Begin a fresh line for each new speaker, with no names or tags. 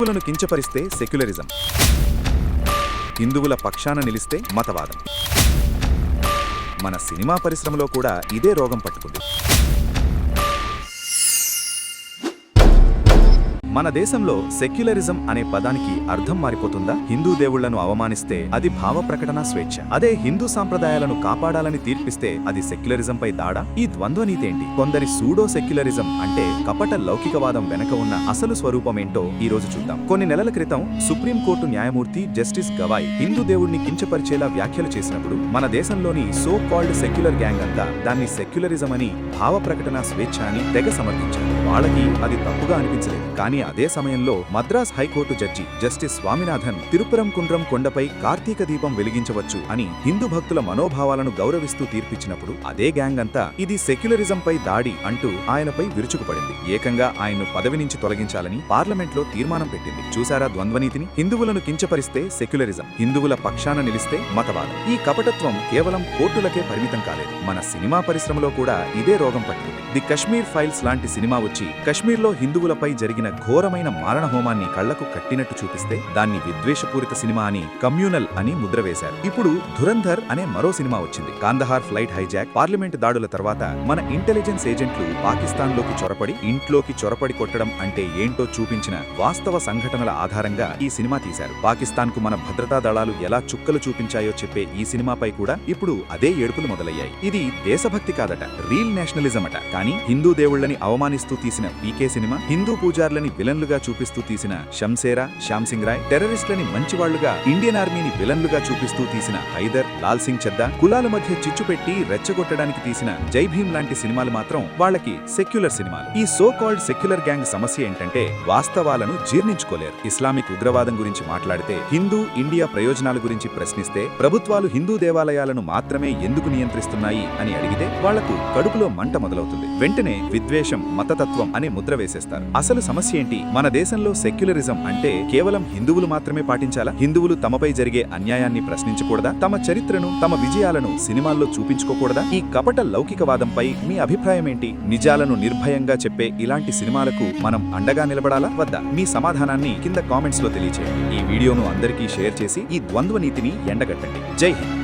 హిందువులను కించపరిస్తే సెక్యులరిజం, హిందువుల పక్షాన నిలిస్తే మతవాదం. మన సినిమా పరిశ్రమలో కూడా ఇదే రోగం పట్టుకుంది. మన దేశంలో సెక్యులరిజం అనే పదానికి అర్థం మారిపోతుందా? హిందూ దేవుళ్లను అవమానిస్తే అది భావ ప్రకటన స్వేచ్ఛ, అదే హిందూ సాంప్రదాయాలను కాపాడాలని తీర్పిస్తే అది సెక్యులరిజంపై దాడా? ఈ ద్వంద్వనీతేంటి? కొందరి సూడో సెక్యులరిజం అంటే కపట లౌకికవాదం వెనక ఉన్న అసలు స్వరూపమేంటో ఈ రోజు చూద్దాం. కొన్ని నెలల క్రితం సుప్రీంకోర్టు న్యాయమూర్తి జస్టిస్ గవాయ్ హిందూ దేవుడిని కించపరిచేలా వ్యాఖ్యలు చేసినప్పుడు మన దేశంలోని సో కాల్డ్ సెక్యులర్ గ్యాంగ్ అంతా దాన్ని సెక్యులరిజం అని, భావ ప్రకటన స్వేచ్ఛ అని తెగ సమర్థించారు. వాళ్ళకి అది తప్పుగా అనిపించలేదు. కానీ అదే సమయంలో Madras high court judge justice Swaminathan Thiruparankundram కొండపై కార్తీక దీపం వెలిగించవచ్చు అని హిందూ భక్తుల మనోభావాలను గౌరవిస్తూ తీర్పిచ్చినప్పుడు అదే గ్యాంగ్ అంతా ఇది సెక్యులరిజంపై దాడి అంటూ ఆయనపై విరుచుకుపడింది. ఏకంగా ఆయన్ను పదవి నుంచి తొలగించాలని పార్లమెంట్లో తీర్మానం పెట్టింది. చూసారా ద్వంద్వనీతిని? హిందువులను కించపరిస్తే సెక్యులరిజం, హిందువుల పక్షాన నిలిస్తే మతవాదం. ఈ కపటత్వం కేవలం కోర్టులకే పరిమితం కాలేదు, మన సినిమా పరిశ్రమలో కూడా ఇదే రోగం పట్టుకుంది. ది కశ్మీర్ ఫైల్స్ లాంటి సినిమా వచ్చి కశ్మీర్లో హిందువులపై జరిగిన ఘోరమైన మారణ హోమాన్ని కళ్లకు కట్టినట్టు చూపిస్తే దాన్ని విద్వేషపూరిత సినిమా అని, కమ్యూనల్ అని ముద్ర వేశారు. ఇప్పుడు ధురంధర్ అనే మరో సినిమా వచ్చింది. కాందహార్ ఫ్లైట్ హైజాక్, పార్లమెంట్ దాడుల తర్వాత మన ఇంటెలిజెన్స్ ఏజెంట్లు పాకిస్తాన్లోకి చొరపడి ఇంట్లోకి చొరపడి కొట్టడం అంటే ఏంటో చూపించిన వాస్తవ సంఘటనల ఆధారంగా ఈ సినిమా తీశారు. పాకిస్తాన్కు మన భద్రతా దళాలు ఎలా చుక్కలు చూపించాయో చెప్పే ఈ సినిమాపై కూడా ఇప్పుడు అదే ఏడుపులు మొదలయ్యాయి. ఇది దేశభక్తి కాదట, రీల్ నేషనలిజం అట. కానీ హిందూ దేవుళ్లని అవమానిస్తూ తీసిన పీకే సినిమా, హిందూ పూజార్లని విలన్లుగా చూపిస్తూ తీసిన షంసేరా, శ్యామ్ సింగ్ రాయ్, టెర్రరిస్టులని మంచివాళ్లుగా, ఇండియన్ ఆర్మీని విలన్లుగా చూపిస్తూ తీసిన హైదర్, లాల్ సింగ్ చెద్దా, కులాల మధ్య చిచ్చు పెట్టి రెచ్చగొట్టడానికి తీసిన జై భీమ్ లాంటి సినిమాలు మాత్రం వాళ్ళకి సెక్యులర్ సినిమాలు. ఈ సో కాల్డ్ సెక్యులర్ గ్యాంగ్ సమస్య ఏంటంటే వాస్తవాలను జీర్ణించుకోలేరు. ఇస్లామిక్ ఉగ్రవాదం గురించి మాట్లాడితే, హిందూ ఇండియా ప్రయోజనాల గురించి ప్రశ్నిస్తే, ప్రభుత్వాలు హిందూ దేవాలయాలను మాత్రమే ఎందుకు నియంత్రిస్తున్నాయి అని అడిగితే వాళ్లకు కడుపులో మంట మొదలవుతుంది. వెంటనే విద్వేషం, మతతత్వం అనే ముద్ర వేసేస్తారు. అసలు సమస్య ఏంటి? మన దేశంలో సెక్యులరిజం అంటే కేవలం హిందువులు మాత్రమే పాటించాలా? హిందువులు తమపై జరిగే అన్యాయాన్ని ప్రశ్నించకూడదా? తమ చరిత్రను, తమ విజయాలను సినిమాల్లో చూపించుకోకూడదా? ఈ కపట లౌకికవాదంపై మీ అభిప్రాయం ఏంటి? నిజాలను నిర్భయంగా చెప్పే ఇలాంటి సినిమాలకు మనం అండగా నిలబడాలా వద్దా? మీ సమాధానాన్ని కింద కామెంట్స్ లో తెలియచేయండి. ఈ వీడియోను అందరికీ షేర్ చేసి ఈ ద్వంద్వ నీతిని ఎండగట్టండి. జై హింద్.